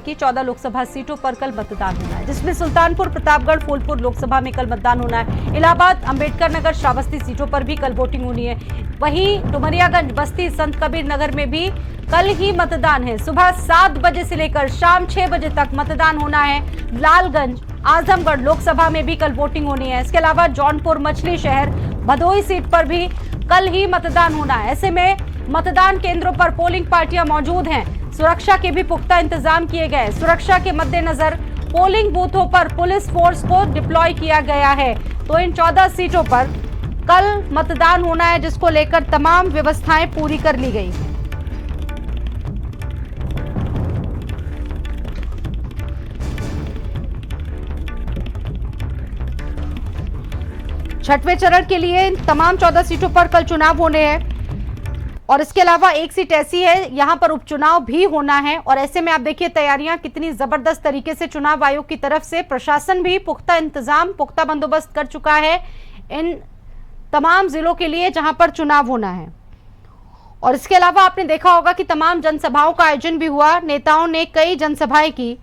की 14 लोकसभा सीटों पर कल मतदान होना है, जिसमें सुल्तानपुर, प्रतापगढ़, फूलपुर लोकसभा में कल मतदान होना है। इलाहाबाद, अंबेडकर नगर, श्रावस्ती सीटों पर भी कल वोटिंग होनी है। वहीं डुमरियागंज, बस्ती, संत कबीर नगर में भी कल ही मतदान है। सुबह 7 बजे से लेकर शाम 6 बजे तक मतदान होना है। लालगंज, आजमगढ़ लोकसभा में भी कल वोटिंग होनी है। इसके अलावा जौनपुर, मछली शहर, भदोही सीट पर भी कल ही मतदान होना है। ऐसे में मतदान केंद्रों पर पोलिंग पार्टियां मौजूद हैं। सुरक्षा के भी पुख्ता इंतजाम किए गए। सुरक्षा के मद्देनजर पोलिंग बूथों पर पुलिस फोर्स को डिप्लॉय किया गया है। तो इन 14 सीटों पर कल मतदान होना है, जिसको लेकर तमाम व्यवस्थाएं पूरी कर ली गई हैं। छठवें चरण के लिए तमाम 14 सीटों पर कल चुनाव होने हैं और इसके अलावा एक सीट ऐसी है यहां पर उपचुनाव भी होना है। और ऐसे में आप देखिए तैयारियां कितनी जबरदस्त तरीके से चुनाव आयोग की तरफ से प्रशासन भी पुख्ता इंतजाम, पुख्ता बंदोबस्त कर चुका है इन तमाम जिलों के लिए जहां पर चुनाव होना है। और इसके अलावा आपने देखा होगा कि तमाम जनसभाओं का आयोजन भी हुआ। नेताओं ने कई जनसभाएं की।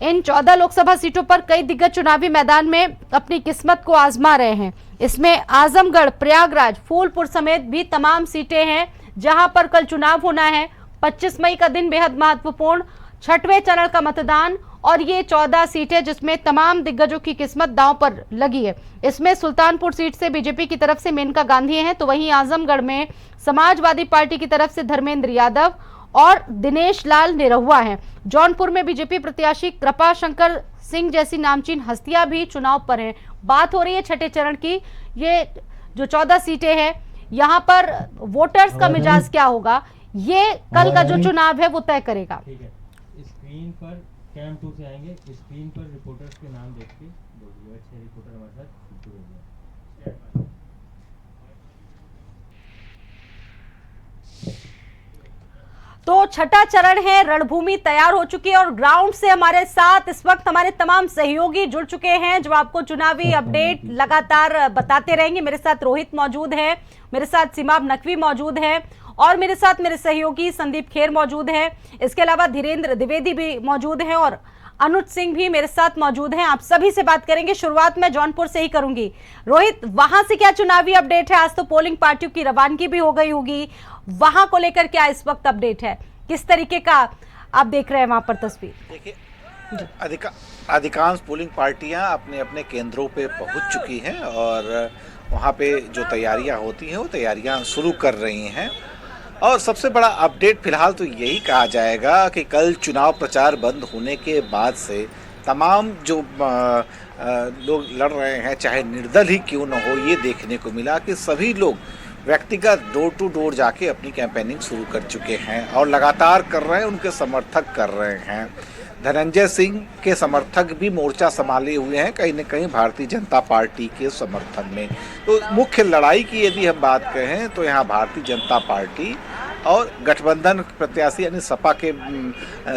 इन 14 लोकसभा सीटों पर कई दिग्गज चुनावी मैदान में अपनी किस्मत को आजमा रहे हैं। इसमें आजमगढ़, प्रयागराज, फूलपुर समेत भी तमाम सीटें हैं जहां पर कल चुनाव होना है। 25 मई का दिन बेहद महत्वपूर्ण, छठवें चरण का मतदान और ये 14 सीटें जिसमें तमाम दिग्गजों की किस्मत दांव पर लगी है। इसमें सुल्तानपुर सीट से बीजेपी की तरफ से मेनका गांधी हैं, तो वहीं आजमगढ़ में समाजवादी पार्टी की तरफ से धर्मेंद्र यादव और दिनेश लाल निरहुआ हैं। जौनपुर में बीजेपी प्रत्याशी कृपा शंकर सिंह जैसी नामचीन हस्तियां भी चुनाव पर हैं। बात हो रही है छठे चरण की। ये जो 14 सीटें हैं यहाँ पर वोटर्स का मिजाज क्या होगा, ये कल का जो चुनाव है वो तय करेगा। ठीक है, स्क्रीन पर कैम 2 से आएंगे, स्क्रीन पर रिपोर्टर्स के नाम देख के बोलिए। अच्छे रिपोर्टर हमारे साथ जुड़े हुए हैं। तो छठा चरण है, रणभूमि तैयार हो चुकी है और ग्राउंड से हमारे साथ इस वक्त हमारे तमाम सहयोगी जुड़ चुके हैं जो आपको चुनावी अपडेट लगातार बताते रहेंगे। मेरे साथ रोहित मौजूद है, मेरे साथ सिमाब नकवी मौजूद है और मेरे साथ मेरे सहयोगी संदीप खेर मौजूद है। इसके अलावा धीरेन्द्र द्विवेदी भी मौजूद हैं और अनुज सिंह भी मेरे साथ मौजूद हैं। आप सभी से बात करेंगे। शुरुआत में जौनपुर से ही करूंगी। रोहित, वहां से क्या चुनावी अपडेट है? आज तो पोलिंग पार्टियों की रवानगी भी हो गई होगी, वहां को लेकर क्या इस वक्त अपडेट है? किस तरीके का आप देख रहे हैं वहां पर तस्वीर? देखिए, अधिकांश पोलिंग पार्टियां अपने अपने केंद्रों पे पहुंच चुकी हैं और वहां पे जो तैयारियां होती हैं वो तैयारियां शुरू कर रही हैं। और सबसे बड़ा अपडेट फिलहाल तो यही कहा जाएगा कि कल चुनाव प्रचार बंद होने के बाद से तमाम जो लोग लड़ रहे हैं, चाहे निर्दल ही क्यों न हो, ये देखने को मिला कि सभी लोग व्यक्तिगत डोर टू डोर जाके अपनी कैंपेनिंग शुरू कर चुके हैं और लगातार कर रहे हैं, उनके समर्थक कर रहे हैं। धनंजय सिंह के समर्थक भी मोर्चा संभाले हुए हैं कहीं न कहीं भारतीय जनता पार्टी के समर्थन में। तो मुख्य लड़ाई की यदि हम बात करें तो यहाँ भारतीय जनता पार्टी और गठबंधन प्रत्याशी यानी सपा के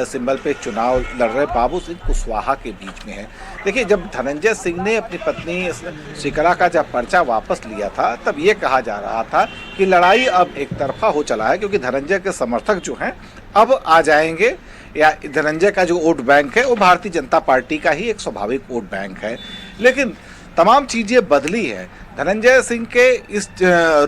सिंबल पे चुनाव लड़ रहे बाबू सिंह कुशवाहा के बीच में है। देखिए, जब धनंजय सिंह ने अपनी पत्नी शिकरा का जब पर्चा वापस लिया था तब ये कहा जा रहा था कि लड़ाई अब एक तरफा हो चला है, क्योंकि धनंजय के समर्थक जो हैं अब आ जाएंगे, या धनंजय का जो वोट बैंक है वो भारतीय जनता पार्टी का ही एक स्वाभाविक वोट बैंक है। लेकिन तमाम चीज़ें बदली है। धनंजय सिंह के इस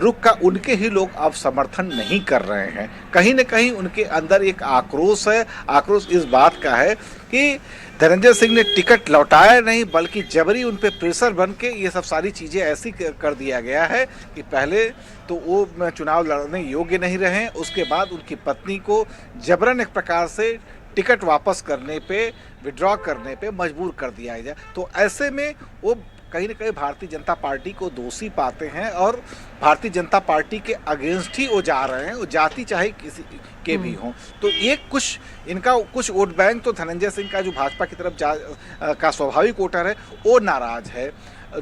रुख का उनके ही लोग अब समर्थन नहीं कर रहे हैं। कहीं न कहीं उनके अंदर एक आक्रोश है। आक्रोश इस बात का है कि धनंजय सिंह ने टिकट लौटाया नहीं, बल्कि जबरी उन पे प्रेशर बन के ये सब सारी चीज़ें ऐसी कर दिया गया है कि पहले तो वो चुनाव लड़ने योग्य नहीं रहे, उसके बाद उनकी पत्नी को जबरन एक प्रकार से टिकट वापस करने पे, विड्रॉ करने पे मजबूर कर दिया जाए। तो ऐसे में वो कहीं न कहीं भारतीय जनता पार्टी को दोषी पाते हैं और भारतीय जनता पार्टी के अगेंस्ट ही वो जा रहे हैं, वो जाति चाहे किसी के भी हों। तो ये कुछ इनका कुछ वोट बैंक तो धनंजय सिंह का जो भाजपा की तरफ का स्वाभाविक वोटर है वो नाराज है।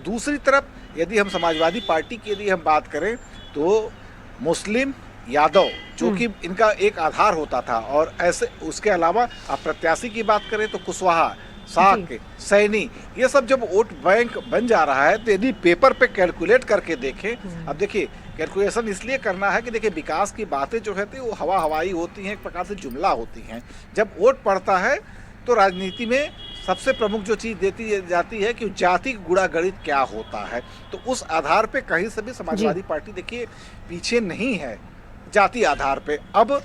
दूसरी तरफ यदि हम समाजवादी पार्टी की यदि हम बात करें तो मुस्लिम यादव जो कि इनका एक आधार होता था, और ऐसे उसके अलावा आप प्रत्याशी की बात करें तो कुशवाहा, साक, सैनी, ये सब जब वोट बैंक बन जा रहा है तो यदि पेपर पे कैलकुलेट करके देखें, अब देखिए कैलकुलेशन इसलिए करना है कि देखिए विकास की बातें जो है वो हवाई होती हैं, एक प्रकार से जुमला होती हैं। जब वोट पड़ता है तो राजनीति में सबसे प्रमुख जो चीज़ देती जाती है कि जाति गुणागणित क्या होता है, तो उस आधार पे कहीं से भी समाजवादी पार्टी देखिए पीछे नहीं है जाति आधार पे। अब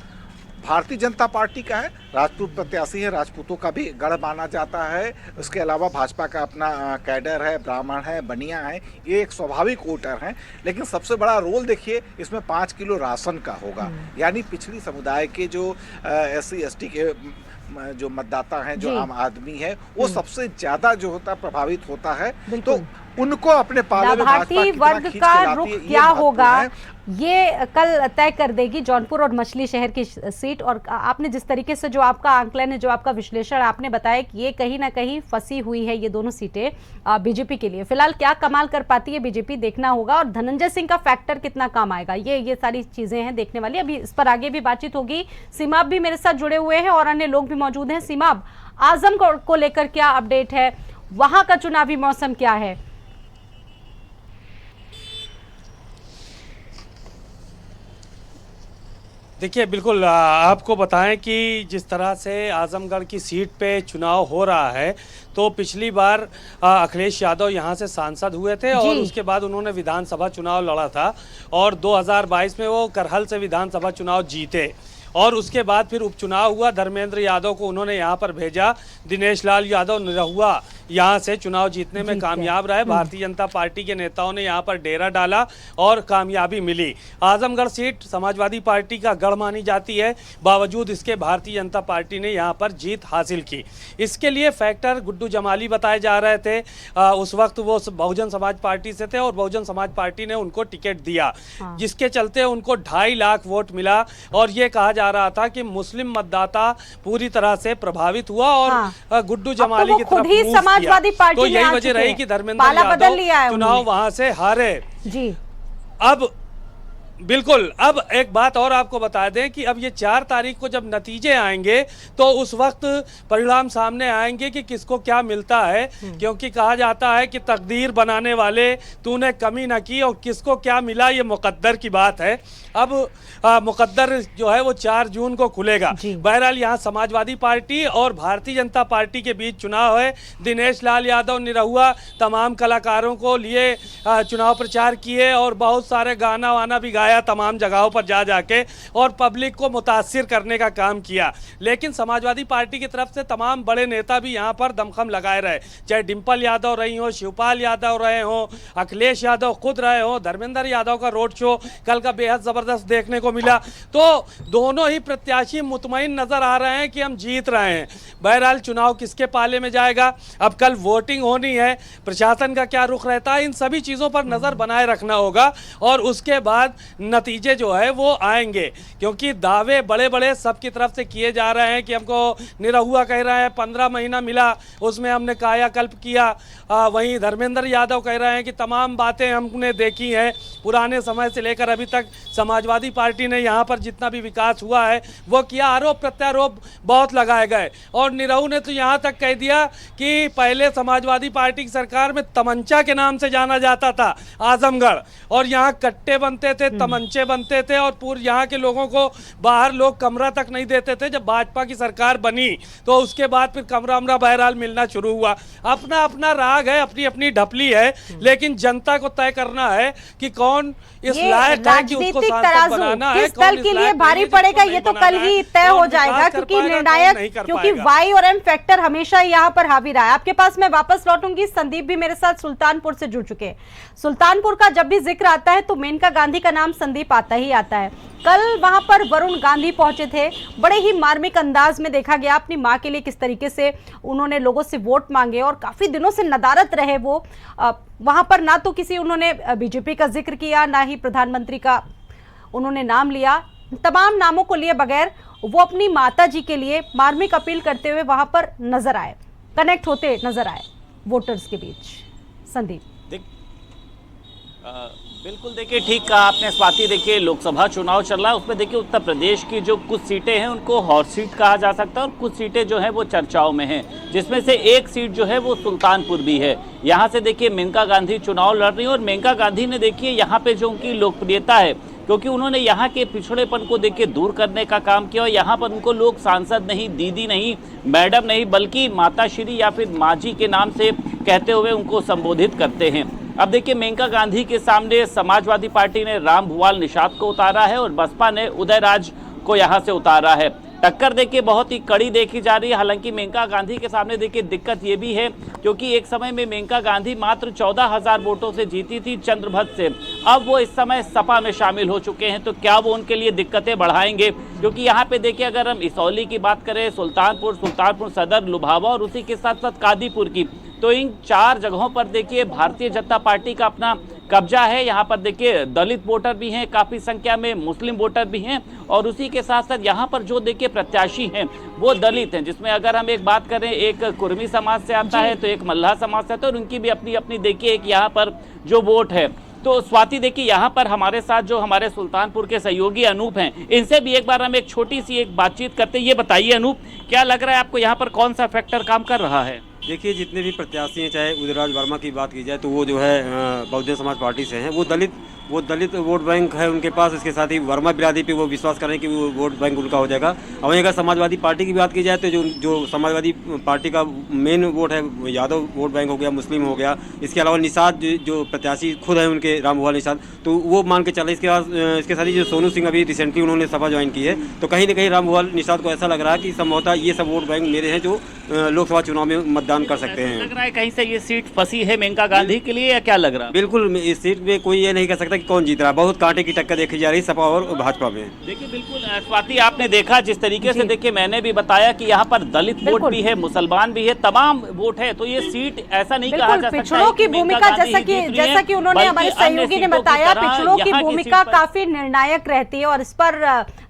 भारतीय जनता पार्टी का है, राजपूत प्रत्याशी है, राजपूतों का भी गढ़ माना जाता है। उसके अलावा भाजपा का अपना कैडर है, ब्राह्मण है, बनिया है, ये एक स्वाभाविक वोटर हैं। लेकिन सबसे बड़ा रोल देखिए इसमें 5 किलो राशन का होगा, यानी पिछड़ी समुदाय के जो SC ST के जो मतदाता हैं, जो आम आदमी है, वो सबसे ज्यादा जो होता है प्रभावित होता है। तो उनको अपने पाले में भारतीय वर्ग का रुख क्या होगा ये कल तय कर देगी जौनपुर और मछली शहर की सीट। और आपने जिस तरीके से जो आपका आंकलन है, जो आपका विश्लेषण आपने बताया कि ये कहीं ना कहीं फंसी हुई है ये दोनों सीटें बीजेपी के लिए। फिलहाल क्या कमाल कर पाती है बीजेपी देखना होगा, और धनंजय सिंह का फैक्टर कितना काम आएगा, ये सारी चीजें हैं देखने वाली। अभी इस पर आगे भी बातचीत होगी। सीमाब भी मेरे साथ जुड़े हुए हैं और अन्य लोग भी मौजूद हैं। सीमाब, आजमगढ़ को लेकर क्या अपडेट है, वहां का चुनावी मौसम क्या है? देखिए, बिल्कुल आपको बताएं कि जिस तरह से आजमगढ़ की सीट पे चुनाव हो रहा है, तो पिछली बार अखिलेश यादव यहाँ से सांसद हुए थे और उसके बाद उन्होंने विधानसभा चुनाव लड़ा था और 2022 में वो करहल से विधानसभा चुनाव जीते। और उसके बाद फिर उपचुनाव हुआ, धर्मेंद्र यादव को उन्होंने यहाँ पर भेजा, दिनेश लाल यादव निरहुआ यहाँ से चुनाव जीतने में कामयाब रहे। भारतीय जनता पार्टी के नेताओं ने यहाँ पर डेरा डाला और कामयाबी मिली। आजमगढ़ सीट समाजवादी पार्टी का गढ़ मानी जाती है, बावजूद इसके भारतीय जनता पार्टी ने यहाँ पर जीत हासिल की। इसके लिए फैक्टर गुड्डू जमाली बताए जा रहे थे। उस वक्त वो बहुजन समाज पार्टी से थे और बहुजन समाज पार्टी ने उनको टिकट दिया, जिसके चलते उनको 2.5 लाख वोट मिला। और ये कहा जा रहा था कि मुस्लिम मतदाता पूरी तरह से प्रभावित हुआ और गुड्डू जमाली की तरफ समाजवादी पार्टी तो यही वजह रही कि धर्मेंद्र यादव चुनाव वहां से हारे। जी अब बिल्कुल, अब एक बात और आपको बता दें कि अब ये 4 तारीख को जब नतीजे आएंगे तो उस वक्त परिणाम सामने आएंगे कि किसको क्या मिलता है, क्योंकि कहा जाता है कि तकदीर बनाने वाले तूने कमी न की, और किसको क्या मिला ये मुकद्दर की बात है। अब मुकद्दर जो है वो 4 जून को खुलेगा। बहरहाल यहाँ समाजवादी पार्टी और भारतीय जनता पार्टी के बीच चुनाव है। दिनेश लाल यादव निरहुआ तमाम कलाकारों को लिए चुनाव प्रचार किए और बहुत सारे गाना वाना भी गाया तमाम जगहों पर जा जाके, और पब्लिक को मुतासिर करने का काम किया। लेकिन समाजवादी पार्टी की तरफ से तमाम बड़े नेता भी यहाँ पर दमखम लगाए रहे, चाहे डिम्पल यादव रही हो, शिवपाल यादव रहे हो, अखिलेश यादव खुद रहे हो, धर्मेंद्र यादव का रोड शो कल का बेहद जबरदस्त देखने को मिला। तो दोनों ही प्रत्याशी मुतमईन नजर आ रहे हैं कि हम जीत रहे हैं। बहरहाल चुनाव किसके पाले में जाएगा, अब कल वोटिंग होनी है, प्रशासन का क्या रुख रहता है, इन सभी चीज़ों पर नज़र बनाए रखना होगा और उसके बाद नतीजे जो है वो आएंगे। क्योंकि दावे बड़े बड़े सबकी तरफ से किए जा रहे हैं कि हमको निरहुआ कह रहे हैं 15 महीना मिला, उसमें हमने कायाकल्प किया। वहीं धर्मेंद्र यादव कह रहे हैं कि तमाम बातें हमने देखी हैं, पुराने समय से लेकर अभी तक समाजवादी पार्टी ने यहाँ पर जितना भी विकास हुआ है वो किया। आरोप प्रत्यारोप बहुत लगाए गए और निरहू ने तो यहाँ तक कह दिया कि पहले समाजवादी पार्टी की सरकार में तमंचा के नाम से जाना जाता था आजमगढ़, और यहाँ कट्टे बनते थे, तमंचे बनते थे और पूरे यहाँ के लोगों को बाहर लोग कमरा तक नहीं देते थे। जब भाजपा की सरकार बनी तो उसके बाद फिर कमरा उमरा बहरहाल मिलना शुरू हुआ। अपना अपना राग है, अपनी अपनी ढपली है, लेकिन जनता को तय करना है कि कौन इस लायक है कि उसको सांसद बनाना है, किस दल के लिए भारी पड़ेगा ये तो कल ही तय हो जाएगा, क्योंकि निर्णायक, क्योंकि वाई और एम फैक्टर हमेशा यहाँ पर हावी रहा है। आपके पास मैं वापस लौटूंगी, संदीप भी मेरे साथ सुल्तानपुर से जुड़ चुके हैं। सुल्तानपुर का जब भी जिक्र आता है तो मेनका गांधी का नाम संदीप आता ही आता है। कल वहां पर वरुण गांधी पहुंचे थे, बड़े ही मार्मिक अंदाज में देखा गया अपनी मां के लिए किस तरीके से उन्होंने लोगों से वोट मांगे और काफी दिनों से नदारत रहे वो। वहां पर ना तो किसी उन्होंने बीजेपी का जिक्र किया, ना ही प्रधानमंत्री का उन्होंने नाम लिया। तमाम नामों को लिए बगैर वो अपनी माता जी के लिए मार्मिक अपील करते हुए वहां पर नजर आए, कनेक्ट होते नजर आए वोटर्स के बीच। संदीप, बिल्कुल देखिए, ठीक कहा आपने स्वाति। देखिए लोकसभा चुनाव चल रहा है, उसमें देखिए उत्तर प्रदेश की जो कुछ सीटें हैं उनको हॉट सीट कहा जा सकता है और कुछ सीटें जो हैं वो चर्चाओं में हैं, जिसमें से एक सीट जो है वो सुल्तानपुर भी है। यहाँ से देखिए मेनका गांधी चुनाव लड़ रही है और मेनका गांधी ने देखिए यहाँ पे जो उनकी लोकप्रियता है क्योंकि उन्होंने यहाँ के पिछड़ेपन को देखिए दूर करने का काम किया और यहाँ पर उनको लोग सांसद नहीं, दीदी नहीं, मैडम नहीं, बल्कि माताश्री या फिर माँ जी के नाम से कहते हुए उनको संबोधित करते हैं। अब देखिए मेनका गांधी के सामने समाजवादी पार्टी ने रामभुवाल निषाद को उतारा है और बसपा ने उदयराज को यहां से उतारा है। टक्कर देखिए बहुत ही कड़ी देखी जा रही है। हालांकि मेनका गांधी के सामने देखिए दिक्कत ये भी है क्योंकि एक समय में मेनका गांधी मात्र 14,000 वोटों से जीती थी चंद्रभद्र से। अब वो इस समय सपा में शामिल हो चुके हैं, तो क्या वो उनके लिए दिक्कतें बढ़ाएंगे? क्योंकि यहाँ पे देखिए अगर हम इसौली की बात करें, सुल्तानपुर सदर, लुभावा और उसी के साथ साथ कादीपुर की, तो इन 4 जगहों पर देखिए भारतीय जनता पार्टी का अपना कब्जा है। यहाँ पर देखिए दलित वोटर भी हैं, काफ़ी संख्या में मुस्लिम वोटर भी हैं और उसी के साथ साथ यहाँ पर जो देखिए प्रत्याशी हैं वो दलित हैं, जिसमें अगर हम एक बात करें, एक कुर्मी समाज से आता है तो एक मल्लाह समाज से आता है और उनकी भी अपनी अपनी देखिए एक यहाँ पर जो वोट है। तो स्वाति देखिए यहाँ पर हमारे साथ जो हमारे सुल्तानपुर के सहयोगी अनूप हैं, इनसे भी एक बार हम एक छोटी सी एक बातचीत करते हैं। ये बताइए अनूप, क्या लग रहा है आपको यहाँ पर कौन सा फैक्टर काम कर रहा है? देखिए जितने भी प्रत्याशी हैं, चाहे उदयराज वर्मा की बात की जाए तो वो जो है बहुजन समाज पार्टी से हैं, वो दलित वोट बैंक है उनके पास। इसके साथ ही वर्मा बिरादरी पे वो विश्वास करें कि वो वोट बैंक उनका हो जाएगा। और वहीं अगर समाजवादी पार्टी की बात की जाए तो जो समाजवादी पार्टी का मेन वोट है यादव वोट बैंक हो गया, मुस्लिम हो गया। इसके अलावा निषाद जो प्रत्याशी खुद हैं उनके, रामभुवाल निषाद, तो वो मान के चले। इसके साथ ही जो सोनू सिंह अभी रिसेंटली उन्होंने सपा ज्वाइन की है, तो कहीं ना कहीं रामभुवाल निषाद को ऐसा लग रहा है कि संभवतः ये सब वोट बैंक मेरे हैं जो लोकसभा चुनाव में मतदान कर सकते हैं। लग रहा है कहीं से ये सीट फंसी है मेनका गांधी के लिए, या क्या लग रहा है? बिल्कुल, इस सीट में कोई ये नहीं कह सकता कि कौन जीत रहा है। बहुत कांटे की टक्कर देखी जा रही सपा और भाजपा में। देखिए बिल्कुल स्वाति, आपने देखा जिस तरीके से, देखिए मैंने भी बताया कि यहाँ पर दलित वोट भी है, मुसलमान भी है, तमाम वोट है। तो ये सीट ऐसा नहीं कहा जा सकता पिछड़ों की भूमिका, जैसा कि उन्होंने हमारे सहयोगी ने बताया, पिछड़ों की भूमिका काफी निर्णायक रहती है और इस पर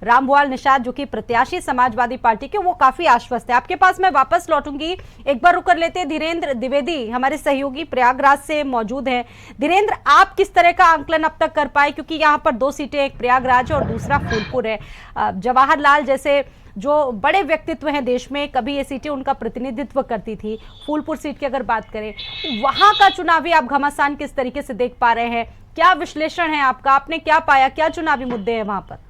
रामभुवाल निषाद जो कि प्रत्याशी समाजवादी पार्टी के, वो काफी आश्वस्त है। आपके पास मैं वापस लौटूंगी, एक बार रुक कर लेते हैं। धीरेन्द्र द्विवेदी हमारे सहयोगी प्रयागराज से मौजूद हैं। धीरेन्द्र, आप किस तरह का आंकलन अब तक कर पाए, क्योंकि यहाँ पर 2 सीटें, एक प्रयागराज और दूसरा फूलपुर है। जवाहरलाल जैसे जो बड़े व्यक्तित्व हैं देश में, कभी ये सीटें उनका प्रतिनिधित्व करती थी। फूलपुर सीट की अगर बात करें, वहां का चुनावी आप घमासान किस तरीके से देख पा रहे हैं? क्या विश्लेषण है आपका? आपने क्या पाया, क्या चुनावी मुद्दे हैं वहां पर?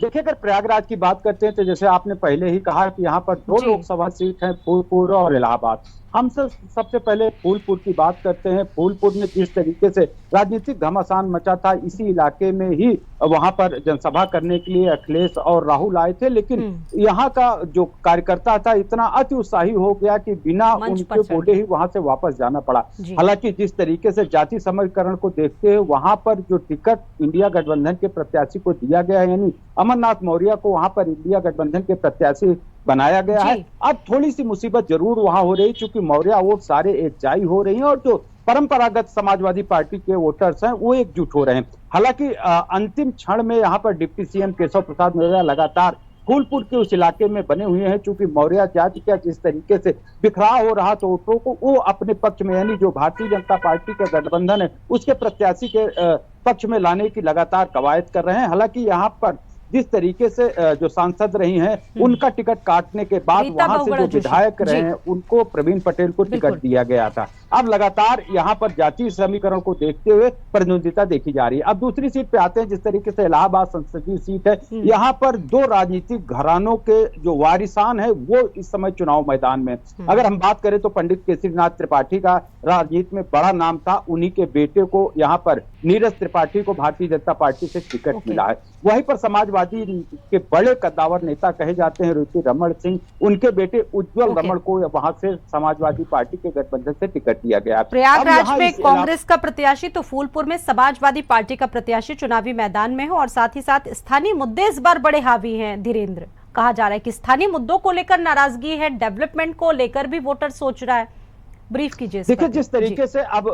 देखिए, अगर प्रयागराज की बात करते हैं तो जैसे आपने पहले ही कहा कि यहाँ पर 2 लोकसभा सीट हैं, फूलपुर और इलाहाबाद। हम सबसे पहले फूलपुर की बात करते हैं। फूलपुर में जिस तरीके से राजनीतिक घमासान मचा था, इसी इलाके में ही वहां पर जनसभा करने के लिए अखिलेश और राहुल आए थे, लेकिन यहाँ का जो कार्यकर्ता था इतना अति उत्साही हो गया कि बिना उनके बोले ही वहां से वापस जाना पड़ा। हालांकि जिस तरीके से जाति समीकरण को देखते हुए वहां पर जो टिकट इंडिया गठबंधन के प्रत्याशी को दिया गया है, यानी अमरनाथ मौर्य को वहां पर इंडिया गठबंधन के प्रत्याशी बनाया गया है। अब थोड़ी सी मुसीबत जरूर वहां हो रही, क्योंकि मौर्य वोट सारे एकजाई हो रही हैं और जो परंपरागत समाजवादी पार्टी के वोटर्स हैं वो एकजुट हो रहे हैं। हालांकि अंतिम क्षण में यहाँ पर डिप्टी सीएम केशव प्रसाद मौर्य लगातार फूलपुर के उस इलाके में बने हुए हैं, चूंकि मौर्य जाति का जिस तरीके से बिखराव हो रहा तो वोटों को वो अपने पक्ष में, यानी जो भारतीय जनता पार्टी का गठबंधन है उसके प्रत्याशी के पक्ष में लाने की लगातार कवायद कर रहे हैं। हालांकि यहाँ पर जिस तरीके से जो सांसद रही हैं, उनका टिकट काटने के बाद वहां से जो विधायक रहे हैं उनको प्रवीण पटेल को टिकट दिया गया था। अब लगातार यहाँ पर जातीय समीकरण को देखते हुए प्रतिद्वंदिता देखी जा रही है। अब दूसरी सीट पे आते हैं, जिस तरीके से इलाहाबाद संसदीय सीट है, यहाँ पर 2 राजनीतिक घरानों के जो वारिसान है वो इस समय चुनाव मैदान में। अगर हम बात करें तो पंडित केसरीनाथ त्रिपाठी का राजनीति में बड़ा नाम था, उन्हीं के बेटे को यहाँ पर नीरज त्रिपाठी को भारतीय जनता पार्टी से टिकट मिला है। वहीं पर समाजवादी के बड़े कद्दावर नेता कहे जाते हैं ऋषि रमण सिंह, उनके बेटे उज्जवल रमण को वहां से समाजवादी पार्टी के गठबंधन से टिकट दिया गया। प्रयागराज में कांग्रेस का प्रत्याशी तो फूलपुर में समाजवादी पार्टी का प्रत्याशी चुनावी मैदान में है और साथ ही साथ स्थानीय मुद्दे इस बार बड़े हावी हैं। धीरेन्द्र, कहा जा रहा है कि स्थानीय मुद्दों को लेकर नाराजगी है, डेवलपमेंट को लेकर भी वोटर सोच रहा है। ब्रीफ कीजिए। देखिए, जिस तरीके से अब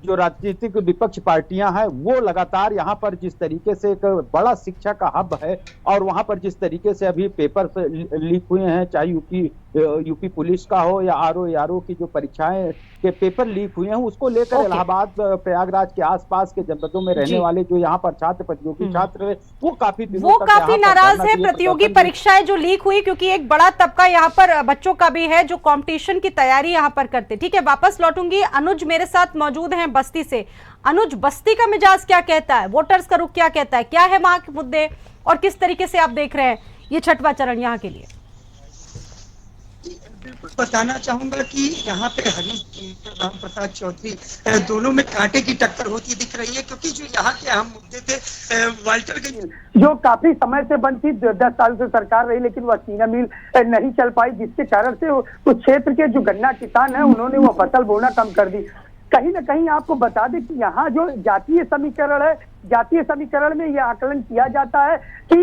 जो राजनीतिक विपक्ष पार्टियां हैं वो लगातार यहाँ पर जिस तरीके से एक बड़ा शिक्षा का हब है और वहां पर जिस तरीके से अभी पेपर लीक हुए हैं, चाहे यूपी यूपी पुलिस का हो या आरओ की जो परीक्षाएं के पेपर लीक हुए हैं, उसको लेकर ओके। इलाहाबाद प्रयागराज के आसपास के जनपदों में रहने जी। वाले जो यहाँ पर छात्र प्रतियोगी छात्र है, वो काफी दिनों वो तक काफी यहाँ पर नाराज धरना है दिए, प्रतियोगी प्रदर्शन परीक्षाएं जो लीक हुई, क्योंकि एक बड़ा तबका यहाँ पर बच्चों का भी है जो कंपटीशन की तैयारी यहाँ पर करते। ठीक है, वापस लौटूंगी। अनुज मेरे साथ मौजूद हैं बस्ती से। अनुज, बस्ती का मिजाज क्या कहता है, वोटर्स का रुख क्या कहता है, क्या है वहां के मुद्दे और किस तरीके से आप देख रहे हैं ये छठवां चरण यहाँ के लिए? बिल्कुल बताना चाहूंगा कि यहाँ पे हरीश जी राम प्रसाद चौधरी दोनों में कांटे की टक्कर होती दिख रही है, क्योंकि जो यहाँ के अहम मुद्दे थे वाल्टरगंज जो काफी समय से बंद थी, 10 साल से सरकार रही, लेकिन वह चीना मिल नहीं चल पाई, जिसके कारण से उस क्षेत्र के जो गन्ना किसान है उन्होंने वो फसल बोना कम कर दी। कहीं ना कहीं आपको बता दें कि यहाँ जो जातीय समीकरण है, जातीय समीकरण में यह आकलन किया जाता है कि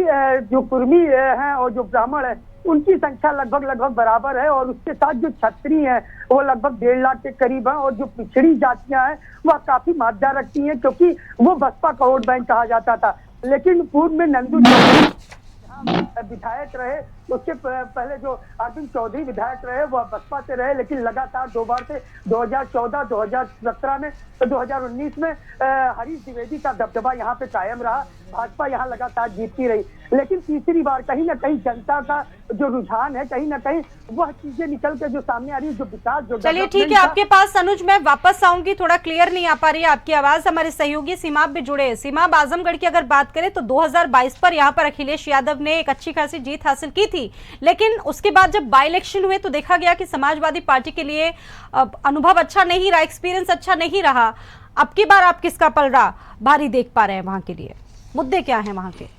जो कुर्मी है और जो ब्राह्मण है उनकी संख्या लगभग बराबर है, और उसके साथ जो क्षत्रिय है वो लगभग 1.5 लाख के करीब है, और जो पिछड़ी जातियां हैं वह काफी मात्रा रखती हैं, क्योंकि वो बसपा का वोट बैंक कहा जाता था। लेकिन पूर्व में नंदू चौधरी विधायक रहे, उसके पहले जो अरविंद चौधरी विधायक रहे वह बसपा से रहे, लेकिन लगातार 2 बार से 2014, 2017 में तो 2019 में हरीश द्विवेदी का दबदबा यहाँ पे कायम रहा, भाजपा यहाँ लगातार जीतती रही। लेकिन तीसरी बार कहीं ना कहीं जनता का जो रुझान है, कहीं ना कहीं वह चीजें निकल के जो सामने आ रही है, जो विकास जो चलिए ठीक है, आपके पास अनुज मैं वापस आऊंगी, थोड़ा क्लियर नहीं आ पा रही है आपकी आवाज। हमारे सहयोगी सीमाब भी जुड़े हैं। सीमाब, आजमगढ़ की अगर बात करें तो 2022 पर यहाँ पर अखिलेश यादव ने एक अच्छी खासी जीत हासिल की थी, लेकिन उसके बाद जब बाई इलेक्शन हुए तो देखा गया कि समाजवादी पार्टी के लिए अनुभव अच्छा नहीं रहा, एक्सपीरियंस अच्छा नहीं रहा। अब की बार आप किसका पलड़ा भारी देख पा रहे हैं वहां के लिए, मुद्दे क्या हैं वहां के?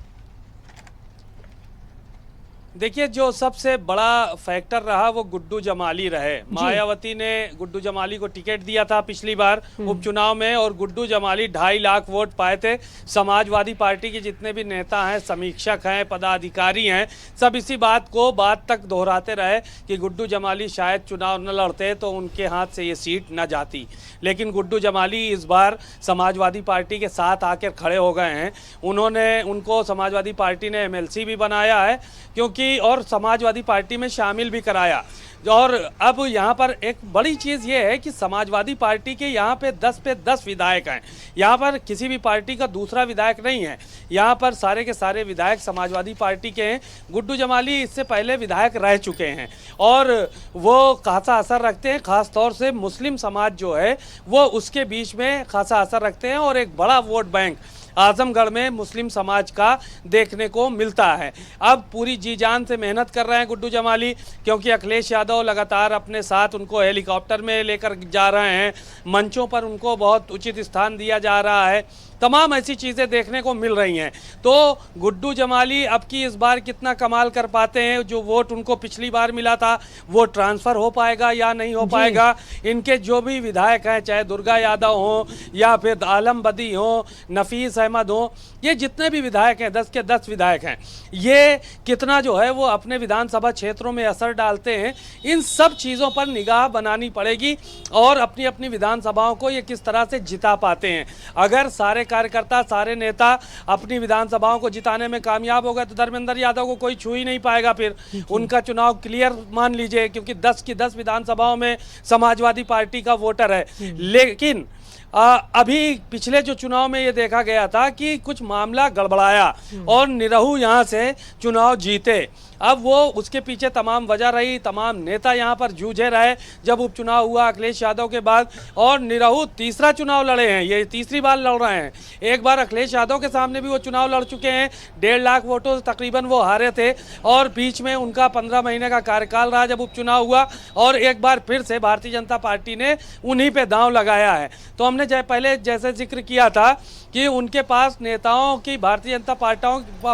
देखिए, जो सबसे बड़ा फैक्टर रहा वो गुड्डू जमाली रहे। मायावती ने गुड्डू जमाली को टिकट दिया था पिछली बार उपचुनाव में, और गुड्डू जमाली 2.5 लाख वोट पाए थे। समाजवादी पार्टी के जितने भी नेता हैं, समीक्षक हैं, पदाधिकारी हैं, सब इसी बात को बाद तक दोहराते रहे कि गुड्डू जमाली शायद चुनाव न लड़ते तो उनके हाथ से ये सीट न जाती। लेकिन गुड्डू जमाली इस बार समाजवादी पार्टी के साथ आकर खड़े हो गए हैं। उनको समाजवादी पार्टी ने MLC भी बनाया है, क्योंकि और समाजवादी पार्टी में शामिल भी कराया। और अब यहाँ पर एक बड़ी चीज़ ये है कि समाजवादी पार्टी के यहाँ पे 10 पे 10 विधायक हैं। यहाँ पर किसी भी पार्टी का दूसरा विधायक नहीं है, यहाँ पर सारे के सारे विधायक समाजवादी पार्टी के हैं। गुड्डू जमाली इससे पहले विधायक रह चुके हैं और वो खासा असर रखते हैं, ख़ास तौर से मुस्लिम समाज जो है वो उसके बीच में खासा असर रखते हैं, और एक बड़ा वोट बैंक आजमगढ़ में मुस्लिम समाज का देखने को मिलता है। अब पूरी जी जान से मेहनत कर रहे हैं गुड्डू जमाली, क्योंकि अखिलेश यादव लगातार अपने साथ उनको हेलीकॉप्टर में लेकर जा रहे हैं, मंचों पर उनको बहुत उचित स्थान दिया जा रहा है, तमाम ऐसी चीज़ें देखने को मिल रही हैं। तो गुड्डू जमाली अब की इस बार कितना कमाल कर पाते हैं, जो वोट उनको पिछली बार मिला था वो ट्रांसफ़र हो पाएगा या नहीं हो पाएगा। इनके जो भी विधायक हैं, चाहे दुर्गा यादव हों या फिर आलम बदी हों, नफीस अहमद हों, ये जितने भी विधायक हैं, 10 के 10 विधायक हैं, ये कितना जो है वो अपने विधानसभा क्षेत्रों में असर डालते हैं, इन सब चीज़ों पर निगाह बनानी पड़ेगी और अपनी अपनी विधानसभाओं को ये किस तरह से जिता पाते हैं। अगर सारे कार्यकर्ता, सारे नेता अपनी विधानसभाओं को जिताने में कामयाब हो गए तो धर्मेंद्र यादव को कोई छू ही नहीं पाएगा, फिर उनका चुनाव क्लियर मान लीजिए, क्योंकि 10 की 10 विधानसभाओं में समाजवादी पार्टी का वोटर है। लेकिन अभी पिछले जो चुनाव में ये देखा गया था कि कुछ मामला गड़बड़ाया और निरहू यहाँ से चुनाव जीते। अब वो उसके पीछे तमाम वजह रही, तमाम नेता यहाँ पर जूझे रहे जब उपचुनाव हुआ अखिलेश यादव के बाद, और निरहू तीसरा चुनाव लड़े हैं, ये तीसरी बार लड़ रहे हैं। एक बार अखिलेश यादव के सामने भी वो चुनाव लड़ चुके हैं, 1.5 लाख वोटों से तकरीबन वो हारे थे, और बीच में उनका 15 महीने का कार्यकाल रहा जब उपचुनाव हुआ, और एक बार फिर से भारतीय जनता पार्टी ने उन्हीं पे दांव लगाया है। तो हमने पहले जैसे जिक्र किया था कि उनके पास नेताओं की, भारतीय जनता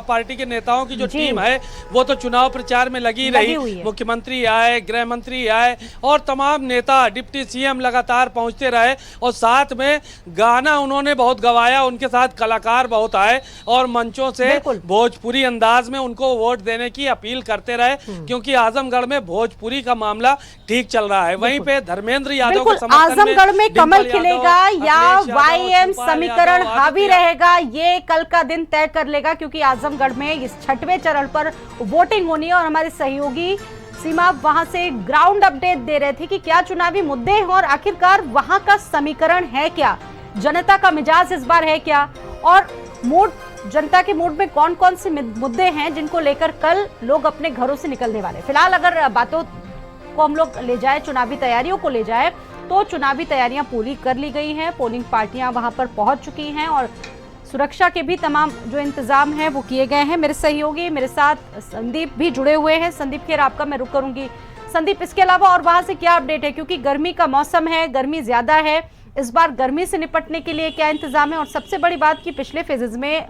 पार्टी के नेताओं की जो टीम है वो तो चुनाव प्रचार में लगी रही, मुख्यमंत्री आए, गृह मंत्री आए और तमाम नेता, डिप्टी CM लगातार पहुंचते रहे, और साथ में गाना उन्होंने बहुत गवाया, उनके साथ कलाकार बहुत आए और मंचों से भोजपुरी अंदाज में उनको वोट देने की अपील करते रहे, क्योंकि आजमगढ़ में भोजपुरी का मामला ठीक चल रहा है। वहीं पे धर्मेंद्र यादव के समर्थन में आजमगढ़ में कमल खिलेगा या YM समीकरण हावी रहेगा, ये कल का दिन तय कर लेगा, क्योंकि आजमगढ़ में इस 6वें चरण पर वोटिंग होनी है। और हमारे सहयोगी सीमा वहां से ग्राउंड अपडेट दे रहे थे कि क्या चुनावी मुद्दे हैं और आखिरकार वहां का समीकरण है क्या, जनता का मिजाज इस बार है क्या, और मूड, जनता के मूड में कौन कौन से मुद्दे हैं जिनको लेकर कल लोग अपने घरों से निकलने वाले। फिलहाल अगर बातों को हम लोग ले जाए, चुनावी तैयारियों को ले जाए, तो चुनावी तैयारियां पूरी कर ली गई हैं, पोलिंग पार्टियां वहां पर पहुंच चुकी हैं और सुरक्षा के भी तमाम जो इंतजाम है वो किए गए हैं। मेरे सहयोगी, मेरे साथ संदीप भी जुड़े हुए हैं। संदीप खेर, आपका मैं रुक करूंगी। संदीप, इसके अलावा और वहां से क्या अपडेट है, क्योंकि गर्मी का मौसम है, गर्मी ज्यादा है, इस बार गर्मी से निपटने के लिए क्या इंतजाम है? और सबसे बड़ी बात कि पिछले फेजेज में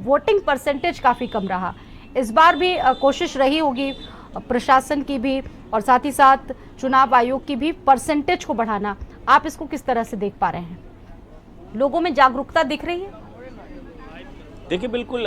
वोटिंग परसेंटेज काफी कम रहा, इस बार भी कोशिश रही होगी प्रशासन की भी और साथ ही साथ चुनाव आयोग की भी परसेंटेज को बढ़ाना। आप इसको किस तरह से देख पा रहे हैं? लोगों में जागरूकता दिख रही है? देखिए बिल्कुल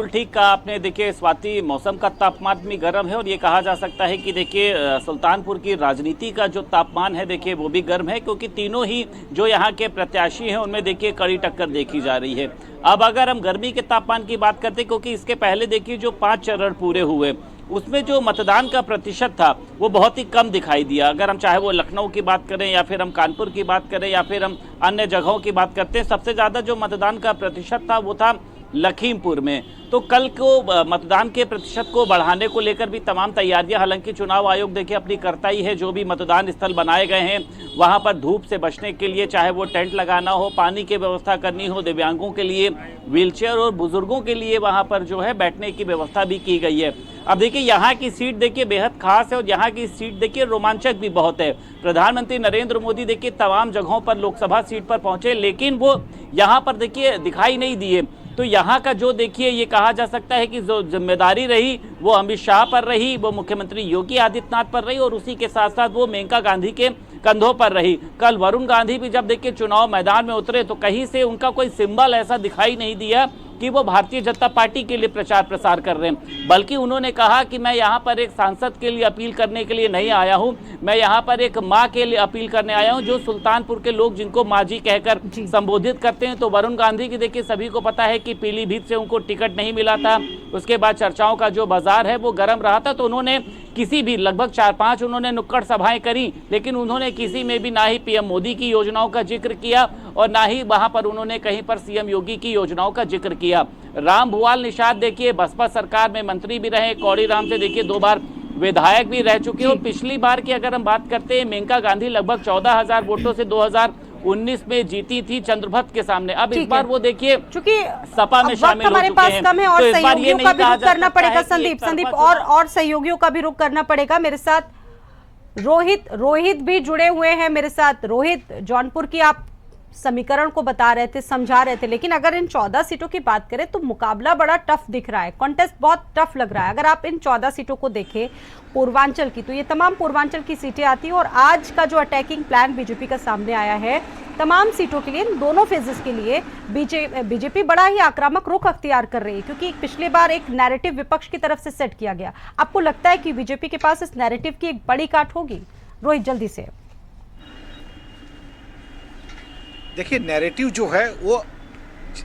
ठीक कहा आपने। देखिए स्वाति, मौसम का तापमान भी गर्म है और ये कहा जा सकता है कि देखिए सुल्तानपुर की राजनीति का जो तापमान है देखिए वो भी गर्म है, क्योंकि तीनों ही जो यहाँ के प्रत्याशी हैं उनमें देखिए कड़ी टक्कर देखी जा रही है। अब अगर हम गर्मी के तापमान की बात करते हैं, क्योंकि इसके पहले देखिए जो 5 चरण पूरे हुए उसमें जो मतदान का प्रतिशत था वो बहुत ही कम दिखाई दिया। अगर हम चाहे वो लखनऊ की बात करें या फिर हम कानपुर की बात करें या फिर हम अन्य जगहों की बात करते हैं, सबसे ज़्यादा जो मतदान का प्रतिशत था वो था लखीमपुर में। तो कल को मतदान के प्रतिशत को बढ़ाने को लेकर भी तमाम तैयारियां, हालांकि चुनाव आयोग देखिए अपनी करता ही है। जो भी मतदान स्थल बनाए गए हैं वहां पर धूप से बचने के लिए चाहे वो टेंट लगाना हो, पानी की व्यवस्था करनी हो, दिव्यांगों के लिए व्हीलचेयर और बुजुर्गों के लिए वहां पर जो है बैठने की व्यवस्था भी की गई है। अब देखिए यहाँ की सीट देखिए बेहद खास है और यहाँ की सीट देखिए रोमांचक भी बहुत है। प्रधानमंत्री नरेंद्र मोदी देखिए तमाम जगहों पर लोकसभा सीट पर पहुंचे, लेकिन वो यहाँ पर देखिए दिखाई नहीं दिए। तो यहाँ का जो देखिए ये कहा जा सकता है कि जो जिम्मेदारी रही वो अमित शाह पर रही, वो मुख्यमंत्री योगी आदित्यनाथ पर रही और उसी के साथ साथ वो मेनका गांधी के कंधों पर रही। कल वरुण गांधी भी जब देखिए चुनाव मैदान में उतरे तो कहीं से उनका कोई सिंबल ऐसा दिखाई नहीं दिया कि वो भारतीय जनता पार्टी के लिए प्रचार प्रसार कर रहे हैं, बल्कि उन्होंने कहा कि मैं यहाँ पर एक सांसद के लिए अपील करने के लिए नहीं आया हूँ, मैं यहाँ पर एक माँ के लिए अपील करने आया हूँ, जो सुल्तानपुर के लोग जिनको माँ जी कहकर संबोधित करते हैं। तो वरुण गांधी की देखिए सभी को पता है कि पीलीभीत से उनको टिकट नहीं मिला था, उसके बाद चर्चाओं का जो बाजार है वो गर्म रहा था। तो उन्होंने किसी भी लगभग 4-5 उन्होंने नुक्कड़ सभाएं करी, लेकिन उन्होंने किसी में भी ना ही पीएम मोदी की योजनाओं का जिक्र किया और ना ही वहां पर उन्होंने कहीं पर सीएम योगी की योजनाओं का जिक्र किया। राम भुआल निषाद देखिए बसपा सरकार में मंत्री भी रहे, कौड़ी राम से देखिए 2 बार विधायक भी रह चुके हैं। और पिछली बार की अगर हम बात करते हैं, मेनका गांधी लगभग 14,000 वोटों से 2019 में जीती थी चंद्रभक्त के सामने। अब इस बार वो देखिए चूंकि सपा में शामिल हो चुके हैं, कम है और तो इस बार ये सहयोगियों का नहीं भी कहा रुख जा करना सकता पड़ेगा। है कि संदीप और सहयोगियों का भी रुख करना पड़ेगा। मेरे साथ रोहित भी जुड़े हुए हैं मेरे साथ। रोहित, जौनपुर की आप समीकरण को बता रहे थे, समझा रहे थे, लेकिन अगर इन 14 सीटों की बात करें तो मुकाबला बड़ा टफ दिख रहा है, कॉन्टेस्ट बहुत टफ लग रहा है। अगर आप इन 14 सीटों को देखें पूर्वांचल की, तो ये तमाम पूर्वांचल की सीटें आती हैं और आज का जो अटैकिंग प्लान बीजेपी का सामने आया है तमाम सीटों के लिए, इन दोनों फेजेस के लिए बीजेपी बड़ा ही आक्रामक रुख अख्तियार कर रही है, क्योंकि पिछली बार एक नैरेटिव विपक्ष की तरफ से सेट किया गया। आपको लगता है कि बीजेपी के पास इस नैरेटिव की एक बड़ी काट होगी? रोहित, जल्दी से। देखिए, नैरेटिव जो है वो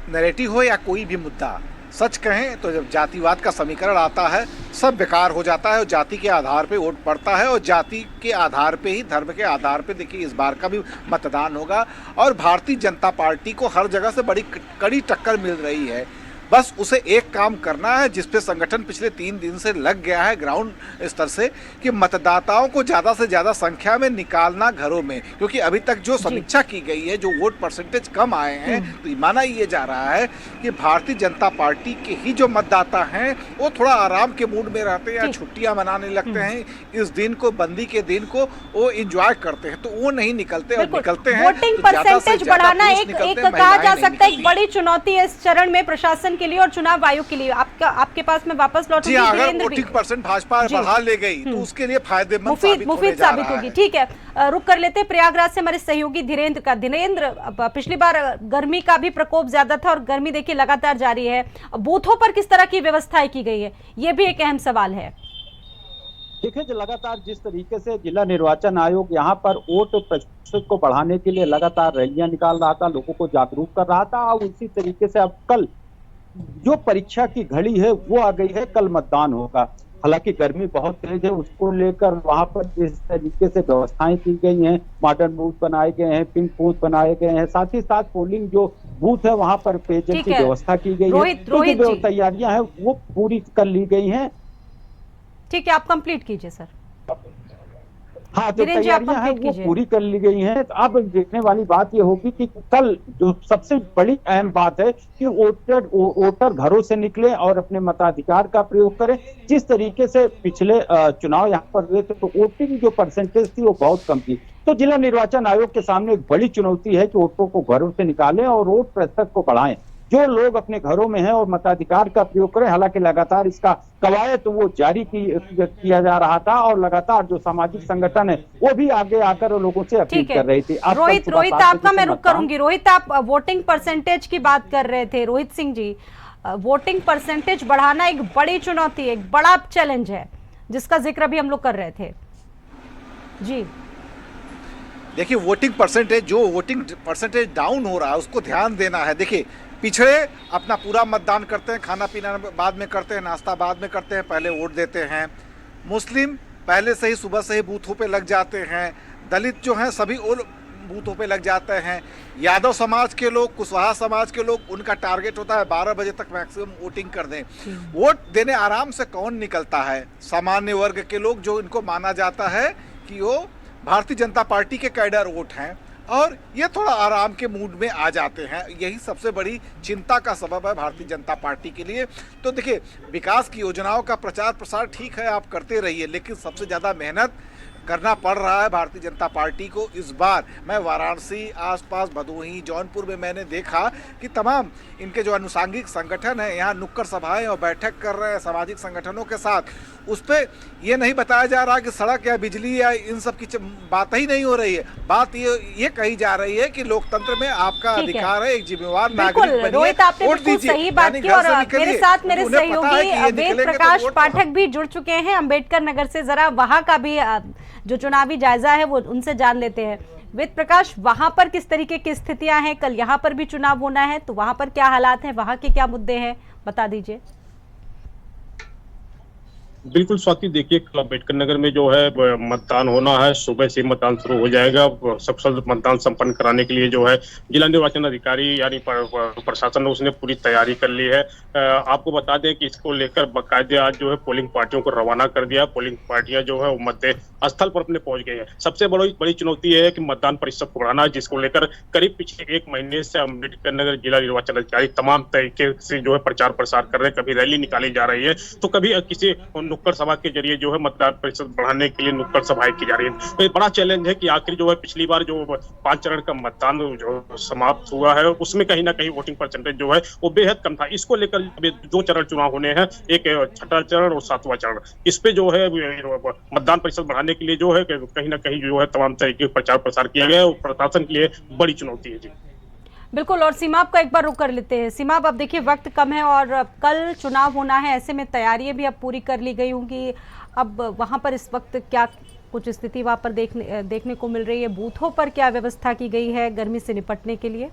नैरेटिव हो या कोई भी मुद्दा, सच कहें तो जब जातिवाद का समीकरण आता है सब बेकार हो जाता है और जाति के आधार पे वोट पड़ता है और जाति के आधार पे ही, धर्म के आधार पे देखिए इस बार का भी मतदान होगा और भारतीय जनता पार्टी को हर जगह से बड़ी कड़ी टक्कर मिल रही है। बस उसे एक काम करना है जिस पे संगठन पिछले 3 दिन से लग गया है ग्राउंड स्तर से, कि मतदाताओं को ज़्यादा से ज़्यादा संख्या में निकालना घरों में, क्योंकि अभी तक जो समीक्षा की गई है, जो वोट परसेंटेज कम आए हैं, तो माना ये जा रहा है कि भारतीय जनता पार्टी के ही जो मतदाता हैं वो थोड़ा आराम के मूड में रहते हैं या छुट्टियां मनाने लगते हैं, इस दिन को, बंदी के दिन को वो इंजॉय करते हैं, तो वो नहीं निकलते और निकलते हैं। वोटिंग परसेंटेज बढ़ाना एक कहा जा सकता है एक बड़ी चुनौती है इस चरण में प्रशासन के लिए और चुनाव आयोग के लिए। आपके पास मैं वापस लौटूंगी। अगर वोटिंग परसेंट भाजपा बढ़ा ले गई तो उसके लिए फायदेमंद साबित होगी। ठीक है, रुक कर लेते हैं प्रयागराज से हमारे सहयोगी धीरेन्द्र का। धीरेन्द्र, पिछली बार गर्मी का भी प्रकोप ज्यादा था और गर्मी देखिए लगातार जारी है, बूथों पर किस तरह की व्यवस्थाएं की गई है, ये भी एक अहम सवाल है। देखिए, लगातार जिस तरीके से जिला निर्वाचन आयोग यहाँ पर वोट प्रतिशत को बढ़ाने के लिए लगातार रैलियां निकाल रहा था, लोगों को जागरूक कर रहा था, और उसी तरीके से अब कल जो परीक्षा की घड़ी है वो आ गई है, कल मतदान होगा। हालांकि गर्मी बहुत तेज है, उसको लेकर वहां पर जिस तरीके से व्यवस्थाएं की गई हैं, मॉडर्न बूथ बनाए गए हैं, पिंक बूथ बनाए गए हैं, साथ ही साथ पोलिंग जो बूथ है वहां पर पेयजल ठीक की है। व्यवस्था की गई है। रोहित तो जो जी। तैयारियां हैं वो पूरी कर ली गई हैं। ठीक है, आप कंप्लीट कीजिए सर। हाँ, जो वीरेंद्र जी, आप तैयारियां हैं complete वो कीजिए। पूरी कर ली गई हैं। अब देखने वाली बात ये होगी कि कल जो सबसे बड़ी अहम बात है कि वोटर घरों से निकले और अपने मताधिकार का प्रयोग करें। जिस तरीके से पिछले चुनाव यहाँ पर हुए थे तो वोटिंग जो परसेंटेज थी वो बहुत कम थी। तो जिला निर्वाचन आयोग के सामने एक बड़ी चुनौती है कि वोटरों को घरों से निकालें और वोट प्रतिशत को बढ़ाएं। जो लोग अपने घरों में हैं और मताधिकार का प्रयोग करें। हालांकि लगातार इसका कवायद तो वो जारी किया जा रहा था और लगातार जो सामाजिक संगठन है वो भी आगे आकर लोगों से अपील ठीक कर रही थी। है रोहित आपका मैं रुक करूंगी। रोहित, आप वोटिंग परसेंटेज की बात कर रहे थे। रोहित सिंह जी, वोटिंग परसेंटेज बढ़ाना एक बड़ी चुनौती है, एक बड़ा चैलेंज है जिसका जिक्र अभी हम लोग कर रहे थे जी। देखिए, वोटिंग परसेंटेज डाउन हो रहा है, उसको ध्यान देना है। देखिए, पिछड़े अपना पूरा मतदान करते हैं, खाना पीना बाद में करते हैं, नाश्ता बाद में करते हैं, पहले वोट देते हैं। मुस्लिम पहले से ही सुबह से ही बूथों पे लग जाते हैं। दलित जो हैं सभी और बूथों पे लग जाते हैं। यादव समाज के लोग, कुशवाहा समाज के लोग, उनका टारगेट होता है 12 बजे तक मैक्सिमम वोटिंग कर दें। वोट देने आराम से कौन निकलता है? सामान्य वर्ग के लोग, जो इनको माना जाता है कि वो भारतीय जनता पार्टी के कैडर वोट हैं और ये थोड़ा आराम के मूड में आ जाते हैं। यही सबसे बड़ी चिंता का सबब है भारतीय जनता पार्टी के लिए। तो देखिए, विकास की योजनाओं का प्रचार प्रसार ठीक है, आप करते रहिए, लेकिन सबसे ज़्यादा मेहनत करना पड़ रहा है भारतीय जनता पार्टी को। इस बार मैं वाराणसी, आसपास भदोही, जौनपुर में मैंने देखा कि तमाम इनके जो अनुसांगिक संगठन हैं यहाँ नुक्कड़ सभाएं और बैठक कर रहे हैं सामाजिक संगठनों के साथ। उस पर ये नहीं बताया जा रहा कि सड़क या बिजली या इन सब की बात ही नहीं हो रही है। बात ये कही जा रही है कि लोकतंत्र में आपका अधिकार है, एक जिम्मेवार नागरिक बनिए, रोहित, आपने बिल्कुल सही बात की। और मेरे साथ मेरे सहयोगी वेद प्रकाश पाठक भी जुड़ चुके हैं अम्बेडकर नगर से। जरा वहां का भी जो चुनावी जायजा है वो उनसे जान लेते हैं। वेद प्रकाश, वहां पर किस तरीके की स्थितियां हैं? कल यहाँ पर भी चुनाव होना है, तो वहां पर क्या हालात हैं, वहां के क्या मुद्दे हैं, बता दीजिए। बिल्कुल स्वाति, देखिए कल अम्बेडकर नगर में जो है मतदान होना है। सुबह से मतदान शुरू हो जाएगा। सफल मतदान संपन्न कराने के लिए जो है जिला निर्वाचन अधिकारी यानी प्रशासन उसने पूरी तैयारी कर ली है। आपको बता दें कि इसको लेकर बाकायदे आज जो है पोलिंग पार्टियों को रवाना कर दिया। पोलिंग पार्टियां जो है मतदेय स्थल पर अपने पहुंच गई है। सबसे बड़ी चुनौती है कि मतदान प्रतिशत को बढ़ाना, जिसको लेकर करीब पिछले 1 महीने से अम्बेडकर नगर जिला निर्वाचन अधिकारी तमाम तरीके से जो है प्रचार प्रसार कर रहे हैं। कभी रैली निकाली जा रही है तो कभी किसी नुक्कड़ सभा के जरिए जो है मतदान प्रतिशत बढ़ाने के लिए नुक्कड़ सभाएं की जा रही है। तो ये बड़ा चैलेंज है कि आखिर जो है पिछली बार जो 5 चरण का मतदान जो समाप्त हुआ है उसमें कहीं ना कहीं वोटिंग परसेंटेज जो है वो बेहद कम था। इसको लेकर 2 चरण चुनाव होने हैं, एक 6वां चरण और 7वां चरण। इस पे जो है मतदान प्रतिशत बढ़ाने के लिए जो है कहीं ना कहीं जो है तमाम तरीके प्रचार प्रसार किया गया है और प्रशासन के लिए बड़ी चुनौती है जी। बिल्कुल। और सीमा का एक बार रुक कर लेते हैं। सीमा, अब देखिए वक्त कम है और कल चुनाव होना है, ऐसे में तैयारियां भी अब पूरी कर ली गई होंगी। अब वहां पर इस वक्त क्या कुछ स्थिति वहां पर देखने को मिल रही है? बूथों पर क्या व्यवस्था की गई है गर्मी से निपटने के लिए?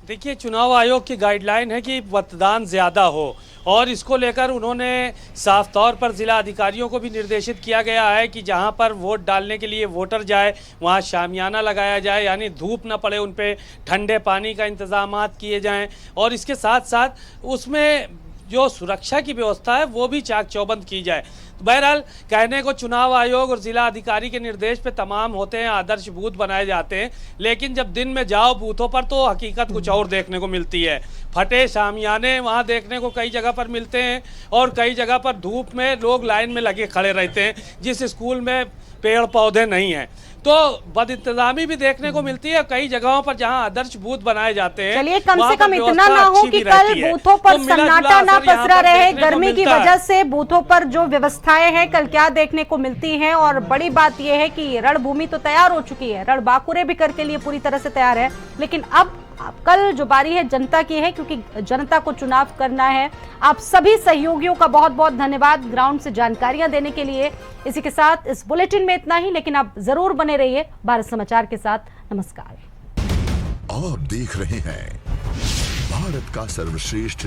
देखिए, चुनाव आयोग की गाइडलाइन है कि मतदान ज़्यादा हो और इसको लेकर उन्होंने साफ तौर पर ज़िला अधिकारियों को भी निर्देशित किया गया है कि जहां पर वोट डालने के लिए वोटर जाए वहां शामियाना लगाया जाए, यानी धूप न पड़े, उन पे ठंडे पानी का इंतज़ामात किए जाएं और इसके साथ साथ उसमें जो सुरक्षा की व्यवस्था है वो भी चाक चौबंद की जाए। तो बहरहाल कहने को चुनाव आयोग और जिला अधिकारी के निर्देश पे तमाम होते हैं, आदर्श बूथ बनाए जाते हैं, लेकिन जब दिन में जाओ बूथों पर तो हकीकत कुछ और देखने को मिलती है। फटे शामियाने वहाँ देखने को कई जगह पर मिलते हैं और कई जगह पर धूप में लोग लाइन में लगे खड़े रहते हैं। जिस स्कूल में पेड़ पौधे नहीं हैं तो बदइंतजामी भी देखने को मिलती है। कई जगहों पर जहां आदर्श बूथ बनाए जाते हैं, चलिए कम से कम इतना ना हो कि कल बूथों पर सन्नाटा ना पसरा रहे। गर्मी की वजह से बूथों पर जो व्यवस्थाएं हैं कल क्या देखने को मिलती हैं। और बड़ी बात यह है कि रणभूमि तो तैयार हो चुकी है, रणबांकुरे भी करके लिए पूरी तरह से तैयार है, लेकिन अब कल जो बारी है जनता की है, क्योंकि जनता को चुनाव करना है। आप सभी सहयोगियों का बहुत बहुत धन्यवाद ग्राउंड से जानकारियां देने के लिए। इसी के साथ इस बुलेटिन में इतना ही, लेकिन आप जरूर बने रहिए भारत समाचार के साथ। नमस्कार। आप देख रहे हैं भारत का सर्वश्रेष्ठ